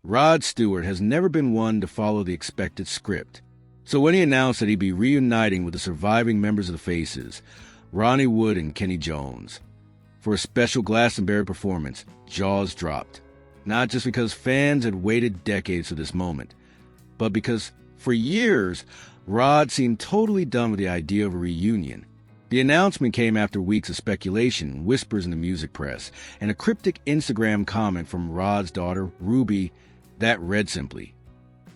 Rod Stewart has never been one to follow the expected script. So when he announced that he'd be reuniting with the surviving members of the Faces, Ronnie Wood and Kenney Jones, for a special Glastonbury performance, jaws dropped. Not just because fans had waited decades for this moment, but because, for years, Rod seemed totally done with the idea of a reunion. The announcement came after weeks of speculation, whispers in the music press, and a cryptic Instagram comment from Rod's daughter, Ruby, that read simply,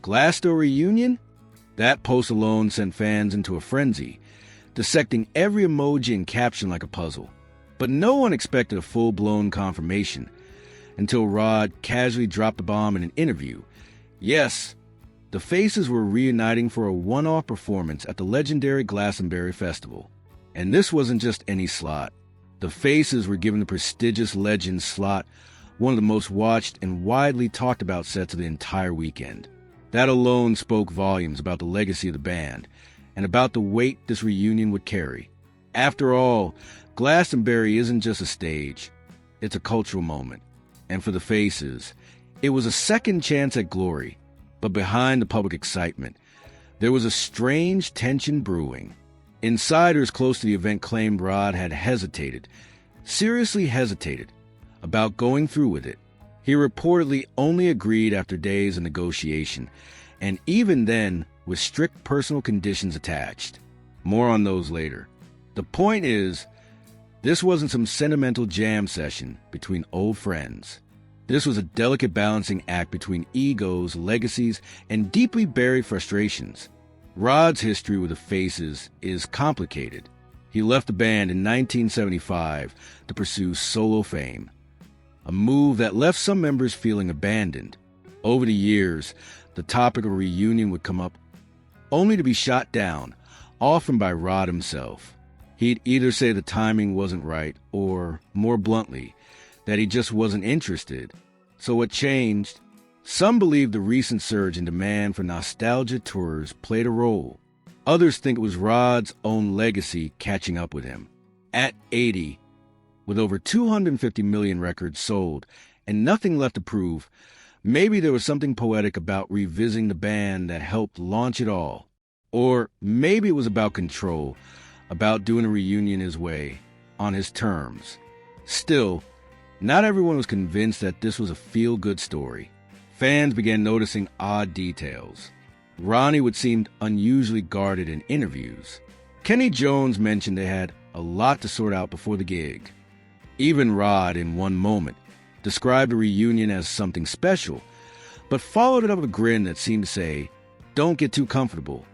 "Glasto reunion?" That post alone sent fans into a frenzy, dissecting every emoji and caption like a puzzle. But no one expected a full-blown confirmation until Rod casually dropped the bomb in an interview. Yes, the Faces were reuniting for a one-off performance at the legendary Glastonbury Festival. And this wasn't just any slot. The Faces were given the prestigious Legends slot, one of the most watched and widely talked about sets of the entire weekend. That alone spoke volumes about the legacy of the band and about the weight this reunion would carry. After all, Glastonbury isn't just a stage, it's a cultural moment. And for the Faces, it was a second chance at glory. But behind the public excitement, there was a strange tension brewing. Insiders close to the event claimed Rod had hesitated, seriously hesitated, about going through with it. He reportedly only agreed after days of negotiation, and even then with strict personal conditions attached. More on those later. The point is, this wasn't some sentimental jam session between old friends. This was a delicate balancing act between egos, legacies, and deeply buried frustrations. Rod's history with the Faces is complicated. He left the band in 1975 to pursue solo fame, a move that left some members feeling abandoned. Over the years, the topic of reunion would come up, only to be shot down, often by Rod himself. He'd either say the timing wasn't right, or, more bluntly, that he just wasn't interested. So what changed? Some believe the recent surge in demand for nostalgia tours played a role. Others think it was Rod's own legacy catching up with him. At 80, with over 250 million records sold and nothing left to prove, maybe there was something poetic about revisiting the band that helped launch it all. Or maybe it was about control, about doing a reunion his way, on his terms. Still, not everyone was convinced that this was a feel-good story. Fans began noticing odd details. Ronnie Wood seemed unusually guarded in interviews. Kenney Jones mentioned they had a lot to sort out before the gig. Even Rod, in one moment, described the reunion as something special, but followed it up with a grin that seemed to say, "Don't get too comfortable.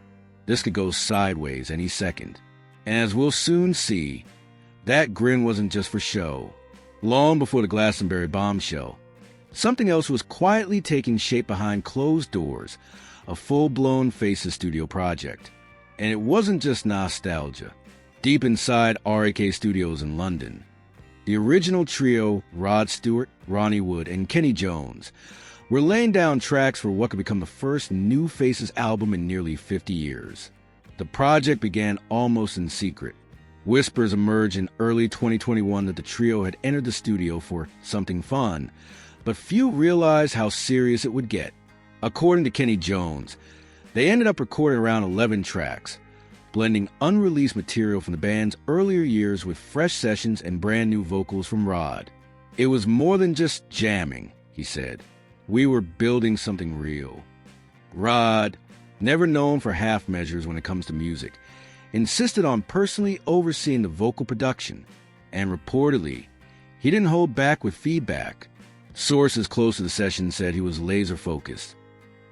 This could go sideways any second." And as we'll soon see, that grin wasn't just for show. Long before the Glastonbury bombshell, something else was quietly taking shape behind closed doors, a full-blown Faces studio project. And it wasn't just nostalgia. Deep inside RAK Studios in London, the original trio, Rod Stewart, Ronnie Wood, and Kenney Jones, were laying down tracks for what could become the first new Faces album in nearly 50 years. The project began almost in secret. Whispers emerged in early 2021 that the trio had entered the studio for something fun, but few realized how serious it would get. According to Kenney Jones, they ended up recording around 11 tracks, blending unreleased material from the band's earlier years with fresh sessions and brand new vocals from Rod. It was more than just jamming, he said. We were building something real. Rod, never known for half measures when it comes to music, insisted on personally overseeing the vocal production, and reportedly, he didn't hold back with feedback. Sources close to the session said he was laser-focused,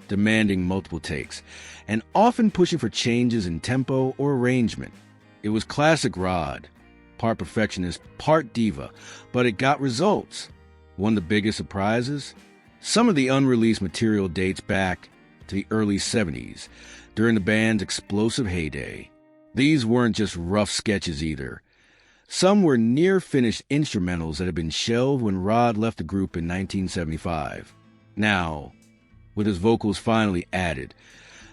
demanding multiple takes, and often pushing for changes in tempo or arrangement. It was classic Rod, part perfectionist, part diva, but it got results. One of the biggest surprises? Some of the unreleased material dates back to the early 70s, during the band's explosive heyday. These weren't just rough sketches either. Some were near-finished instrumentals that had been shelved when Rod left the group in 1975. Now, with his vocals finally added,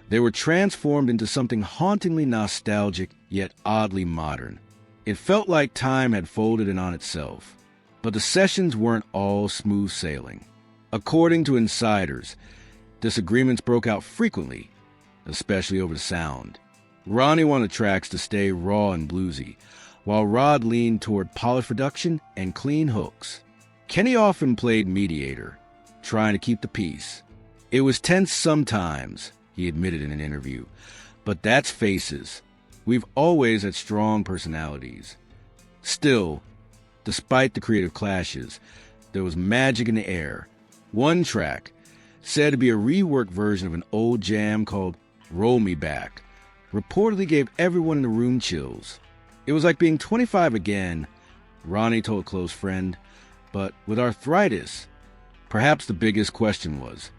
they were transformed into something hauntingly nostalgic yet oddly modern. It felt like time had folded in on itself. But the sessions weren't all smooth sailing. According to insiders, disagreements broke out frequently, especially over the sound. Ronnie wanted tracks to stay raw and bluesy, while Rod leaned toward polished production and clean hooks. Kenney often played mediator, trying to keep the peace. It was tense sometimes, he admitted in an interview, but that's Faces. We've always had strong personalities. Still, despite the creative clashes, there was magic in the air. One track, said to be a reworked version of an old jam called Roll Me Back, reportedly gave everyone in the room chills. It was like being 25 again, Ronnie told a close friend, but with arthritis. Perhaps the biggest question was,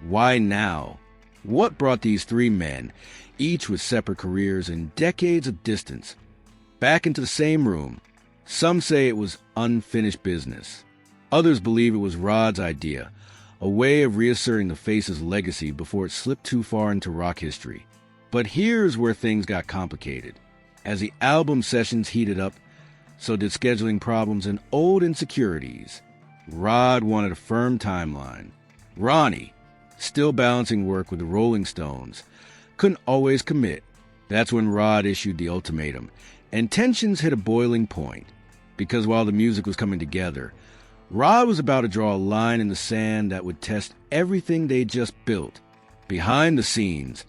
why now? What brought these three men, each with separate careers and decades of distance, back into the same room? Some say it was unfinished business. Others believe it was Rod's idea, a way of reasserting the Faces' legacy before it slipped too far into rock history. But here's where things got complicated. As the album sessions heated up, so did scheduling problems and old insecurities. Rod wanted a firm timeline. Ronnie, still balancing work with the Rolling Stones, couldn't always commit. That's when Rod issued the ultimatum, and tensions hit a boiling point. Because while the music was coming together, Rod was about to draw a line in the sand that would test everything they just built. Behind the scenes,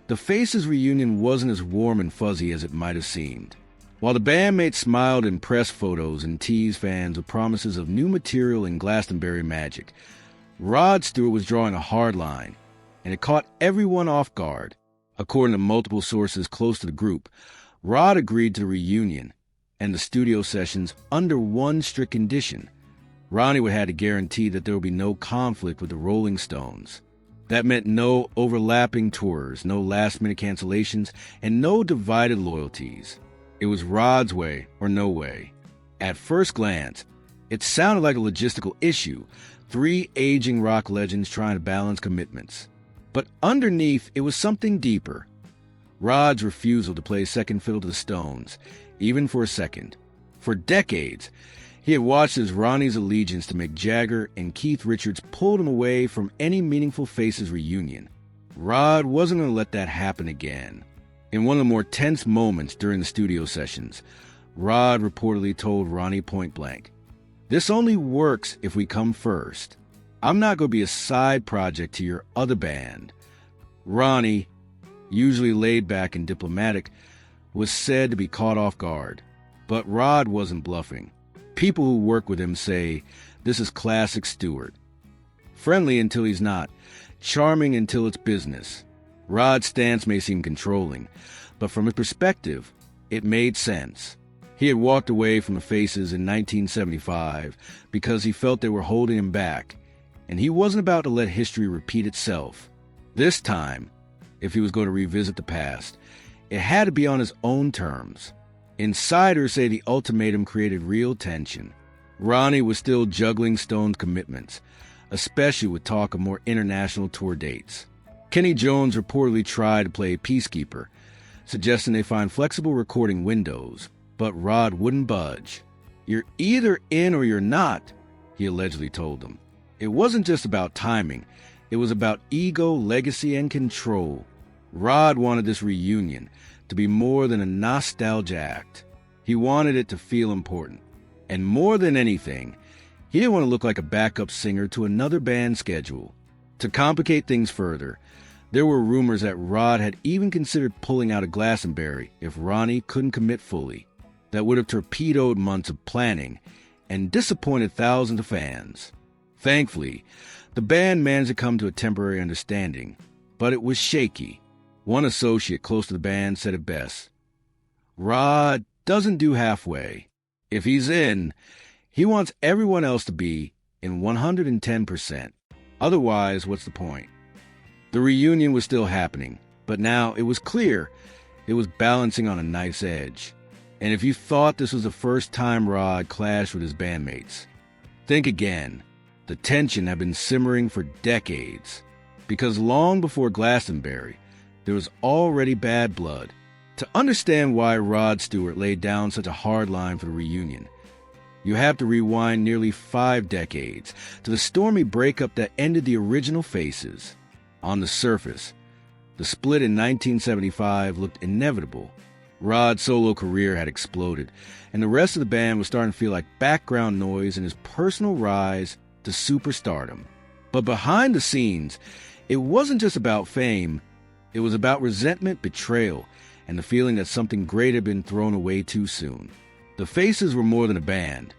the Faces reunion wasn't as warm and fuzzy as it might have seemed. While the bandmates smiled in press photos and teased fans with promises of new material and Glastonbury magic, Rod Stewart was drawing a hard line, and it caught everyone off guard. According to multiple sources close to the group, Rod agreed to the reunion and the studio sessions under one strict condition. Ronnie would have to guarantee that there would be no conflict with the Rolling Stones. That meant no overlapping tours, no last-minute cancellations, and no divided loyalties. It was Rod's way or no way. At first glance, it sounded like a logistical issue, three aging rock legends trying to balance commitments. But underneath, it was something deeper. Rod's refusal to play second fiddle to the Stones, even for a second. For decades, he had watched as Ronnie's allegiance to Mick Jagger and Keith Richards pulled him away from any meaningful Faces reunion. Rod wasn't going to let that happen again. In one of the more tense moments during the studio sessions, Rod reportedly told Ronnie point blank, "This only works if we come first. I'm not going to be a side project to your other band." Ronnie, usually laid back and diplomatic, was said to be caught off guard. But Rod wasn't bluffing. People who work with him say this is classic Stewart. Friendly until he's not, charming until it's business. Rod's stance may seem controlling, but from his perspective, it made sense. He had walked away from the Faces in 1975 because he felt they were holding him back, and he wasn't about to let history repeat itself. This time, if he was going to revisit the past, it had to be on his own terms. Insiders say the ultimatum created real tension. Ronnie was still juggling Stone's commitments, especially with talk of more international tour dates. Kenney Jones reportedly tried to play peacekeeper, suggesting they find flexible recording windows, but Rod wouldn't budge. "You're either in or you're not," he allegedly told them. It wasn't just about timing, it was about ego, legacy, and control. Rod wanted this reunion to be more than a nostalgia act. He wanted it to feel important. And more than anything, he didn't want to look like a backup singer to another band's schedule. To complicate things further, there were rumors that Rod had even considered pulling out of Glastonbury if Ronnie couldn't commit fully. That would have torpedoed months of planning and disappointed thousands of fans. Thankfully, the band managed to come to a temporary understanding, but it was shaky. One associate close to the band said it best, "Rod doesn't do halfway. If he's in, he wants everyone else to be in 110%. Otherwise, what's the point?" The reunion was still happening, but now it was clear it was balancing on a knife's edge. And if you thought this was the first time Rod clashed with his bandmates, think again. The tension had been simmering for decades, because long before Glastonbury, there was already bad blood. To understand why Rod Stewart laid down such a hard line for the reunion, You have to rewind nearly 5 decades to the stormy breakup that ended the original Faces. On the surface, the split in 1975 looked inevitable. Rod's solo career had exploded, and the rest of the band was starting to feel like background noise in his personal rise to superstardom. But behind the scenes, it wasn't just about fame. It was about resentment, betrayal, and the feeling that something great had been thrown away too soon. The Faces were more than a band.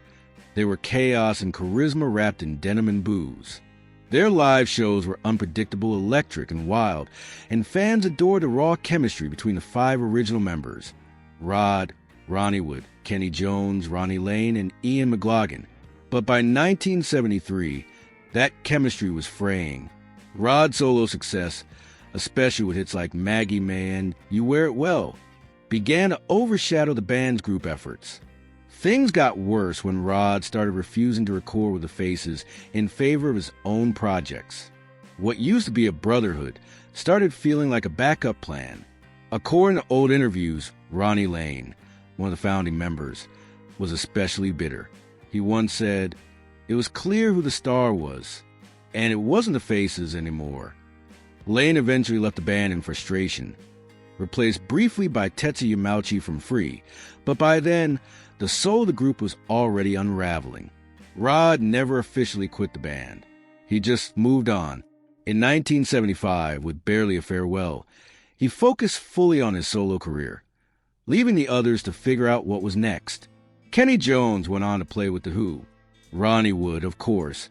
They were chaos and charisma wrapped in denim and booze. Their live shows were unpredictable, electric, and wild, and fans adored the raw chemistry between the 5 original members: Rod, Ronnie Wood, Kenney Jones, Ronnie Lane, and Ian McLaughlin. But by 1973, that chemistry was fraying. Rod's solo success, especially with hits like Maggie May and You Wear It Well, began to overshadow the band's group efforts. Things got worse when Rod started refusing to record with the Faces in favor of his own projects. What used to be a brotherhood started feeling like a backup plan. According to old interviews, Ronnie Lane, one of the founding members, was especially bitter. He once said, "It was clear who the star was, and it wasn't the Faces anymore." Lane eventually left the band in frustration, replaced briefly by Tetsuya Yamauchi from Free, but by then, the soul of the group was already unraveling. Rod never officially quit the band. He just moved on. In 1975, with barely a farewell, he focused fully on his solo career, leaving the others to figure out what was next. Kenney Jones went on to play with The Who. Ronnie Wood, of course,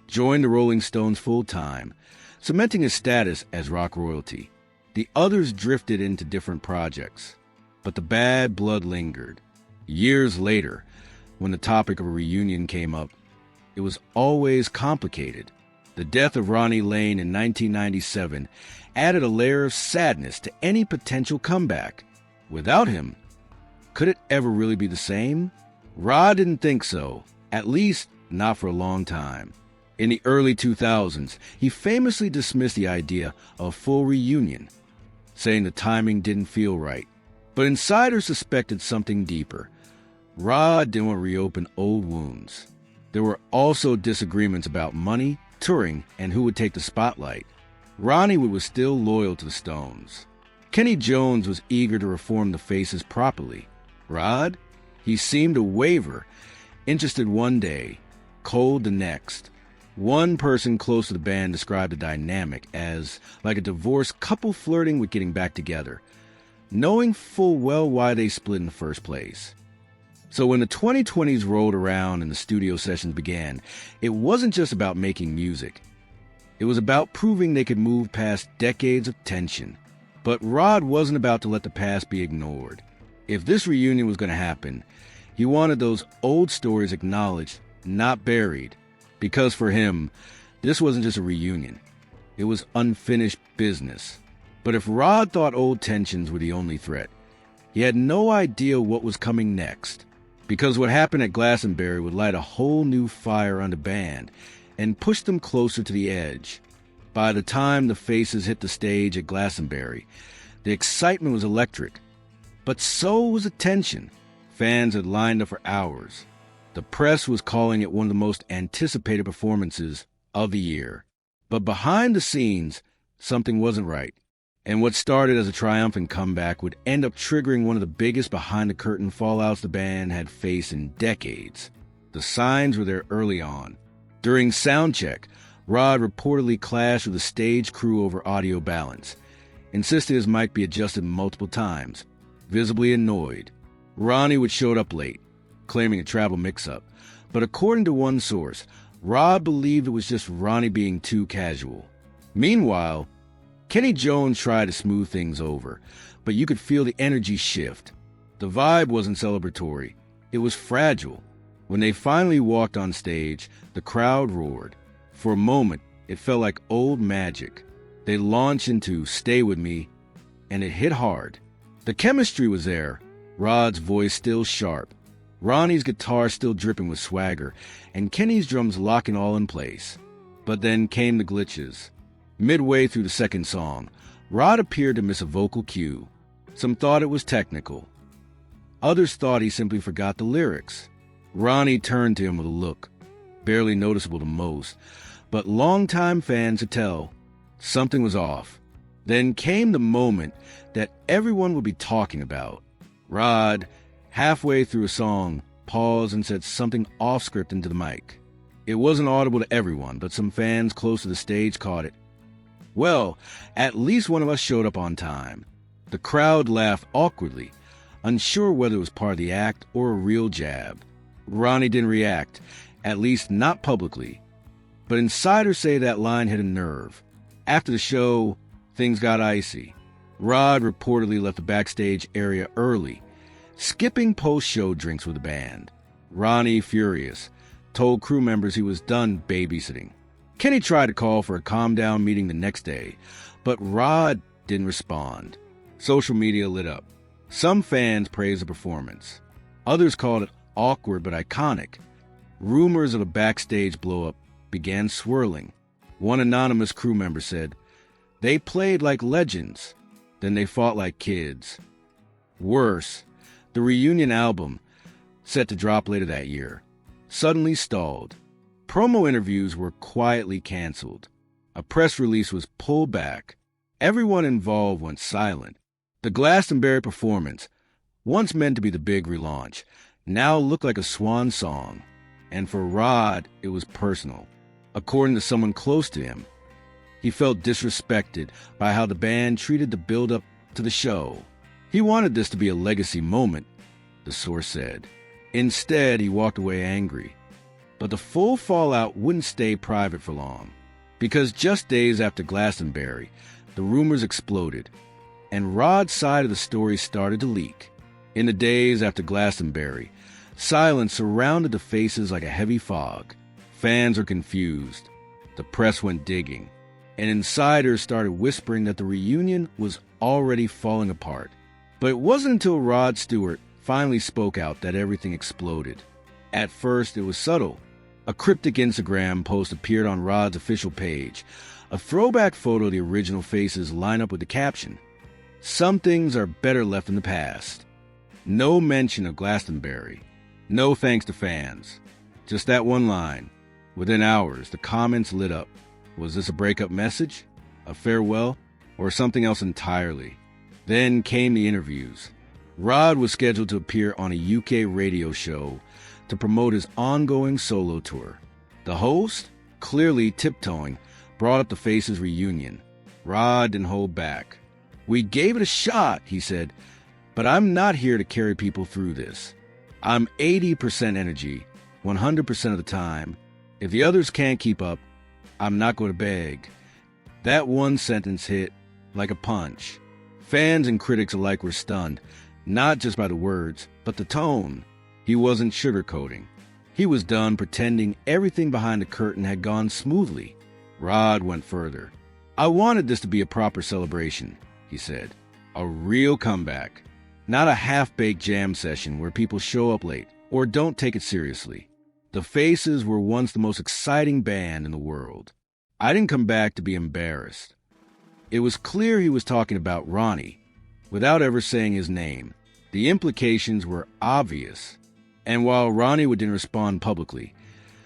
joined the Rolling Stones full-time, cementing his status as rock royalty. The others drifted into different projects, but the bad blood lingered. Years later, when the topic of a reunion came up, it was always complicated. The death of Ronnie Lane in 1997 added a layer of sadness to any potential comeback. Without him, could it ever really be the same? Rod didn't think so, at least not for a long time. In the early 2000s, he famously dismissed the idea of a full reunion, saying the timing didn't feel right. But insiders suspected something deeper. Rod didn't want to reopen old wounds. There were also disagreements about money, touring, and who would take the spotlight. Ronnie Wood was still loyal to the Stones. Kenney Jones was eager to reform the Faces properly. Rod? He seemed to waver, interested one day, cold the next. One person close to the band described the dynamic as like a divorced couple flirting with getting back together, knowing full well why they split in the first place. So when the 2020s rolled around and the studio sessions began, it wasn't just about making music. It was about proving they could move past decades of tension. But Rod wasn't about to let the past be ignored. If this reunion was going to happen, he wanted those old stories acknowledged, not buried. Because for him, this wasn't just a reunion. It was unfinished business. But if Rod thought old tensions were the only threat, he had no idea what was coming next. Because what happened at Glastonbury would light a whole new fire on the band and push them closer to the edge. By the time the Faces hit the stage at Glastonbury, the excitement was electric. But so was the tension. Fans had lined up for hours. The press was calling it one of the most anticipated performances of the year. But behind the scenes, something wasn't right. And what started as a triumphant comeback would end up triggering one of the biggest behind-the-curtain fallouts the band had faced in decades. The signs were there early on. During soundcheck, Rod reportedly clashed with the stage crew over audio balance, insisted his mic be adjusted multiple times, visibly annoyed. Ronnie Wood showed up late, claiming a travel mix-up, but according to one source, Rod believed it was just Ronnie being too casual. Meanwhile, Kenney Jones tried to smooth things over, but you could feel the energy shift. The vibe wasn't celebratory. It was fragile. When they finally walked on stage, the crowd roared. For a moment, it felt like old magic. They launched into Stay With Me, and it hit hard. The chemistry was there, Rod's voice still sharp, Ronnie's guitar still dripping with swagger, and Kenney's drums locking all in place. But then came the glitches. Midway through the second song, Rod appeared to miss a vocal cue. Some thought it was technical. Others thought he simply forgot the lyrics. Ronnie turned to him with a look, barely noticeable to most, but longtime fans could tell something was off. Then came the moment that everyone would be talking about. Rod, halfway through a song, paused and said something off-script into the mic. It wasn't audible to everyone, but some fans close to the stage caught it. Well, at least one of us showed up on time. The crowd laughed awkwardly, unsure whether it was part of the act or a real jab. Ronnie didn't react, at least not publicly. But insiders say that line hit a nerve. After the show, things got icy. Rod reportedly left the backstage area early, skipping post-show drinks with the band. Ronnie, furious, told crew members he was done babysitting. Kenney tried to call for a calm-down meeting the next day, but Rod didn't respond. Social media lit up. Some fans praised the performance. Others called it awkward but iconic. Rumors of a backstage blow-up began swirling. One anonymous crew member said, "They played like legends, then they fought like kids." Worse, the reunion album, set to drop later that year, suddenly stalled. Promo interviews were quietly canceled. A press release was pulled back. Everyone involved went silent. The Glastonbury performance, once meant to be the big relaunch, now looked like a swan song. And for Rod, it was personal. According to someone close to him, he felt disrespected by how the band treated the build-up to the show. He wanted this to be a legacy moment, the source said. Instead, he walked away angry. But the full fallout wouldn't stay private for long, because just days after Glastonbury, the rumors exploded, and Rod's side of the story started to leak. In the days after Glastonbury, silence surrounded the faces like a heavy fog. Fans were confused. The press went digging, and insiders started whispering that the reunion was already falling apart. But it wasn't until Rod Stewart finally spoke out that everything exploded. At first, it was subtle. A cryptic Instagram post appeared on Rod's official page. A throwback photo of the original faces lined up with the caption, "Some things are better left in the past." No mention of Glastonbury. No thanks to fans. Just that one line. Within hours, the comments lit up. Was this a breakup message? A farewell? Or something else entirely? Then came the interviews. Rod was scheduled to appear on a UK radio show to promote his ongoing solo tour. The host, clearly tiptoeing, brought up the Faces reunion. Rod didn't hold back. "We gave it a shot," he said, "but I'm not here to carry people through this. I'm 80% energy, 100% of the time. If the others can't keep up, I'm not going to beg." That one sentence hit like a punch. Fans and critics alike were stunned, not just by the words, but the tone. He wasn't sugarcoating. He was done pretending everything behind the curtain had gone smoothly. Rod went further. "I wanted this to be a proper celebration," he said. "A real comeback. Not a half-baked jam session where people show up late or don't take it seriously. The Faces were once the most exciting band in the world. I didn't come back to be embarrassed." It was clear he was talking about Ronnie, without ever saying his name. The implications were obvious. And while Ronnie Wood didn't respond publicly,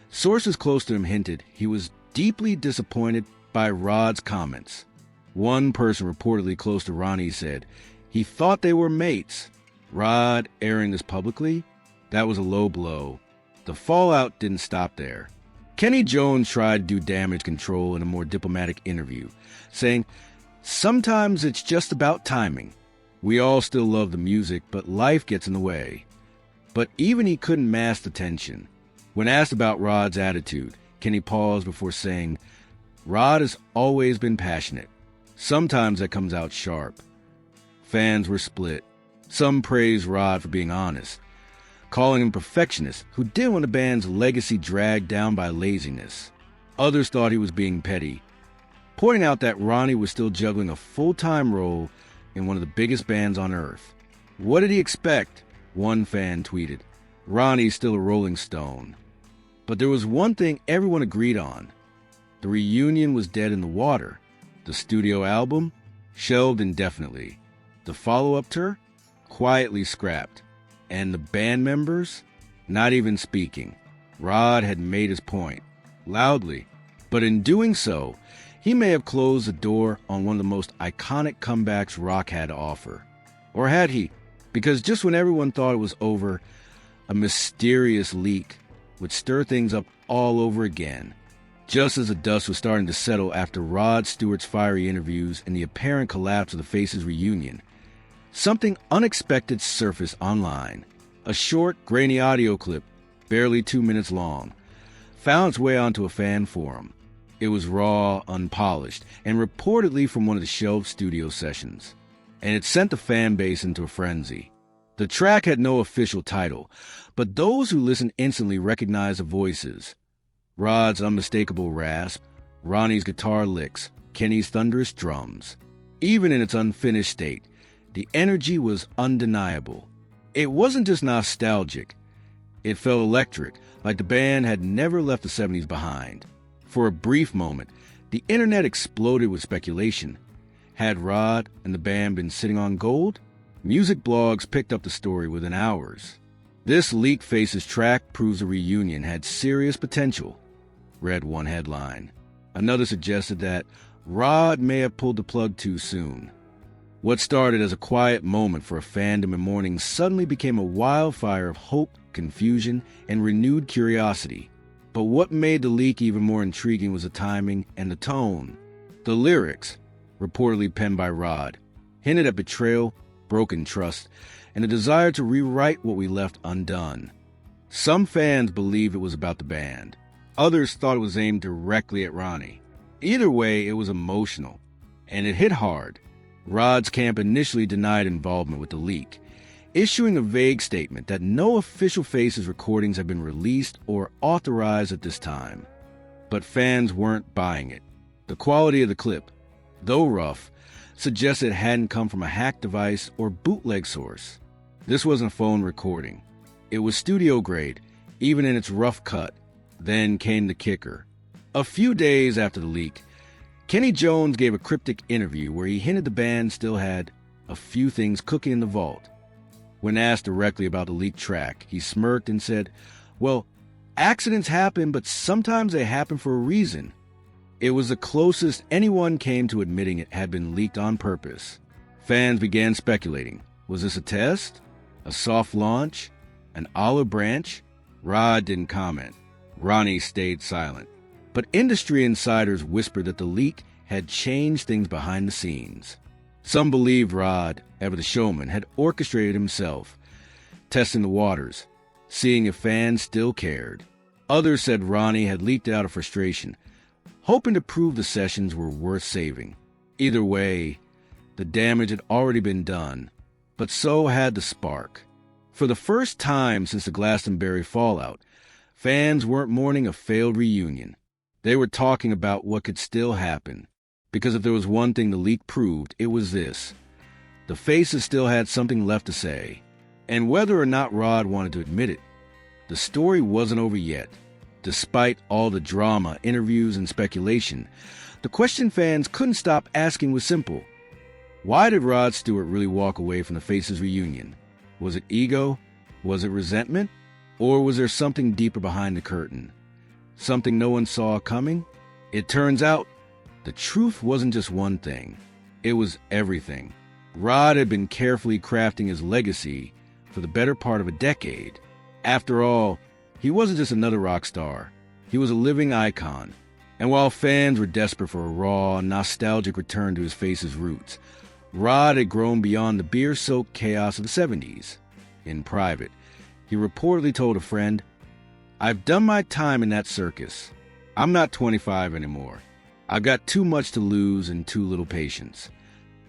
sources close to him hinted he was deeply disappointed by Rod's comments. One person reportedly close to Ronnie said he thought they were mates. Rod airing this publicly? That was a low blow. The fallout didn't stop there. Kenney Jones tried to do damage control in a more diplomatic interview, saying, "Sometimes it's just about timing. We all still love the music, but life gets in the way." But even he couldn't mask the tension. When asked about Rod's attitude, Kenney paused before saying, "Rod has always been passionate. Sometimes that comes out sharp." Fans were split. Some praised Rod for being honest, calling him a perfectionist who didn't want the band's legacy dragged down by laziness. Others thought he was being petty, pointing out that Ronnie was still juggling a full-time role in one of the biggest bands on earth. "What did he expect?" one fan tweeted. "Ronnie's still a Rolling Stone." But there was one thing everyone agreed on. The reunion was dead in the water. The studio album? Shelved indefinitely. The follow-up tour? Quietly scrapped. And the band members? not even speaking. Rod had made his point, loudly, but in doing so, he may have closed the door on one of the most iconic comebacks rock had to offer. Or had he? Because just when everyone thought it was over, a mysterious leak would stir things up all over again. Just as the dust was starting to settle after Rod Stewart's fiery interviews and the apparent collapse of the Faces reunion, something unexpected surfaced online. A short, grainy audio clip, barely 2 minutes long, found its way onto a fan forum. It was raw, unpolished, and reportedly from one of the shelved studio sessions. And it sent the fan base into a frenzy. The track had no official title, but those who listened instantly recognized the voices. Rod's unmistakable rasp, Ronnie's guitar licks, Kenney's thunderous drums. Even in its unfinished state, the energy was undeniable. It wasn't just nostalgic. It felt electric, like the band had never left the 70s behind. For a brief moment, the internet exploded with speculation. Had Rod and the band been sitting on gold? Music blogs picked up the story within hours. This leaked Faces track proves the reunion had serious potential, read one headline. Another suggested that Rod may have pulled the plug too soon. What started as a quiet moment for a fandom in mourning suddenly became a wildfire of hope, confusion, and renewed curiosity. But what made the leak even more intriguing was the timing and the tone. The lyrics, reportedly penned by Rod, hinted at betrayal, broken trust, and a desire to rewrite what we left undone. Some fans believed it was about the band. Others thought it was aimed directly at Ronnie. Either way, it was emotional, and it hit hard. Rod's camp initially denied involvement with the leak, issuing a vague statement that no official Faces recordings had been released or authorized at this time. But fans weren't buying it. The quality of the clip, though rough, suggested it hadn't come from a hacked device or bootleg source. This wasn't a phone recording. It was studio grade, even in its rough cut. Then came the kicker. A few days after the leak, Kenney Jones gave a cryptic interview where he hinted the band still had a few things cooking in the vault. When asked directly about the leaked track, he smirked and said, "Well, accidents happen, but sometimes they happen for a reason." It was the closest anyone came to admitting it had been leaked on purpose. Fans began speculating. Was this a test? A soft launch? An olive branch? Rod didn't comment. Ronnie stayed silent. But industry insiders whispered that the leak had changed things behind the scenes. Some believed Rod, ever the showman, had orchestrated himself, testing the waters, seeing if fans still cared. Others said Ronnie had leaked out of frustration, hoping to prove the sessions were worth saving. Either way, the damage had already been done, but so had the spark. For the first time since the Glastonbury fallout, fans weren't mourning a failed reunion. They were talking about what could still happen. Because if there was one thing the leak proved, it was this. The Faces still had something left to say. And whether or not Rod wanted to admit it, the story wasn't over yet. Despite all the drama, interviews, and speculation, the question fans couldn't stop asking was simple. Why did Rod Stewart really walk away from the Faces reunion? Was it ego? Was it resentment? Or was there something deeper behind the curtain? Something no one saw coming? It turns out, the truth wasn't just one thing. It was everything. Rod had been carefully crafting his legacy for the better part of a decade. After all, he wasn't just another rock star. He was a living icon. And while fans were desperate for a raw, nostalgic return to his Faces roots, Rod had grown beyond the beer-soaked chaos of the 70s. In private, he reportedly told a friend, "I've done my time in that circus. I'm not 25 anymore. I've got too much to lose and too little patience."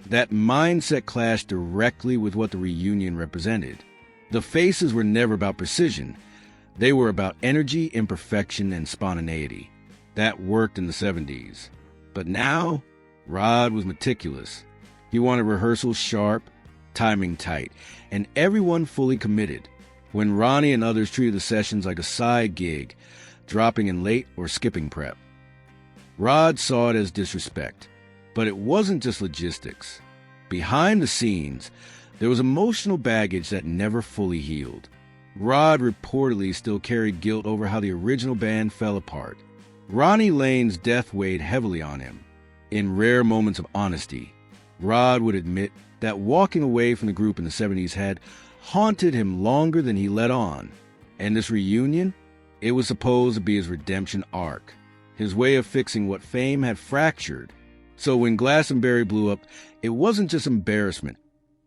That mindset clashed directly with what the reunion represented. The Faces were never about precision. They were about energy, imperfection, and spontaneity. That worked in the 70s. But now, Rod was meticulous. He wanted rehearsals sharp, timing tight, and everyone fully committed. When Ronnie and others treated the sessions like a side gig, dropping in late or skipping prep, Rod saw it as disrespect. But it wasn't just logistics. Behind the scenes, there was emotional baggage that never fully healed. Rod reportedly still carried guilt over how the original band fell apart. Ronnie Lane's death weighed heavily on him. In rare moments of honesty, Rod would admit that walking away from the group in the 70s had haunted him longer than he let on. And this reunion, it was supposed to be his redemption arc, his way of fixing what fame had fractured. So when Glastonbury blew up, it wasn't just embarrassment,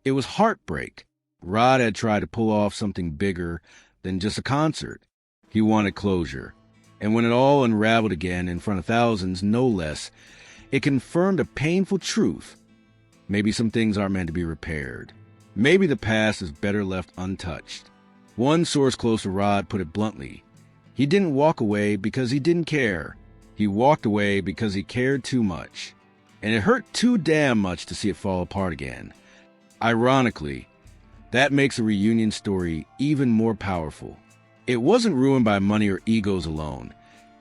it was heartbreak. Rod had tried to pull off something bigger than just a concert. He wanted closure. And when it all unraveled again in front of thousands, no less, it confirmed a painful truth. Maybe some things aren't meant to be repaired. Maybe the past is better left untouched. One source close to Rod put it bluntly. He didn't walk away because he didn't care. He walked away because he cared too much. And it hurt too damn much to see it fall apart again. Ironically, that makes a reunion story even more powerful. It wasn't ruined by money or egos alone.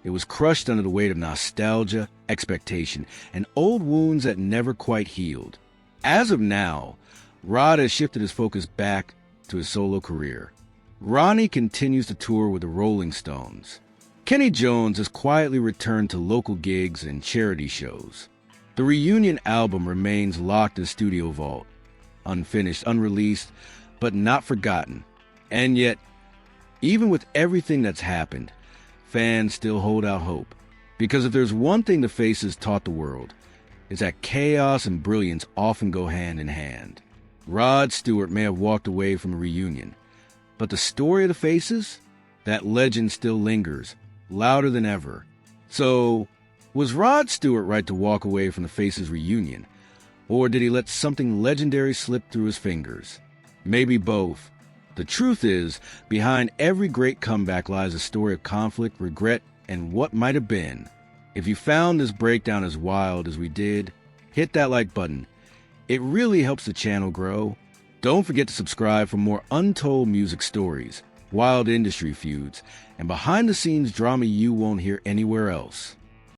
It was crushed under the weight of nostalgia, expectation, and old wounds that never quite healed. As of now, Rod has shifted his focus back to his solo career. Ronnie continues to tour with the Rolling Stones. Kenney Jones has quietly returned to local gigs and charity shows. The reunion album remains locked in studio vault, unfinished, unreleased, but not forgotten. And yet, even with everything that's happened, fans still hold out hope. Because if there's one thing the Faces taught the world, it's that chaos and brilliance often go hand in hand. Rod Stewart may have walked away from a reunion, but the story of the Faces, that legend still lingers, louder than ever. So, was Rod Stewart right to walk away from the Faces reunion, or did he let something legendary slip through his fingers? Maybe both. The truth is, behind every great comeback lies a story of conflict, regret, and what might have been. If you found this breakdown as wild as we did, hit that like button. It really helps the channel grow. Don't forget to subscribe for more untold music stories, wild industry feuds, and behind-the-scenes drama you won't hear anywhere else.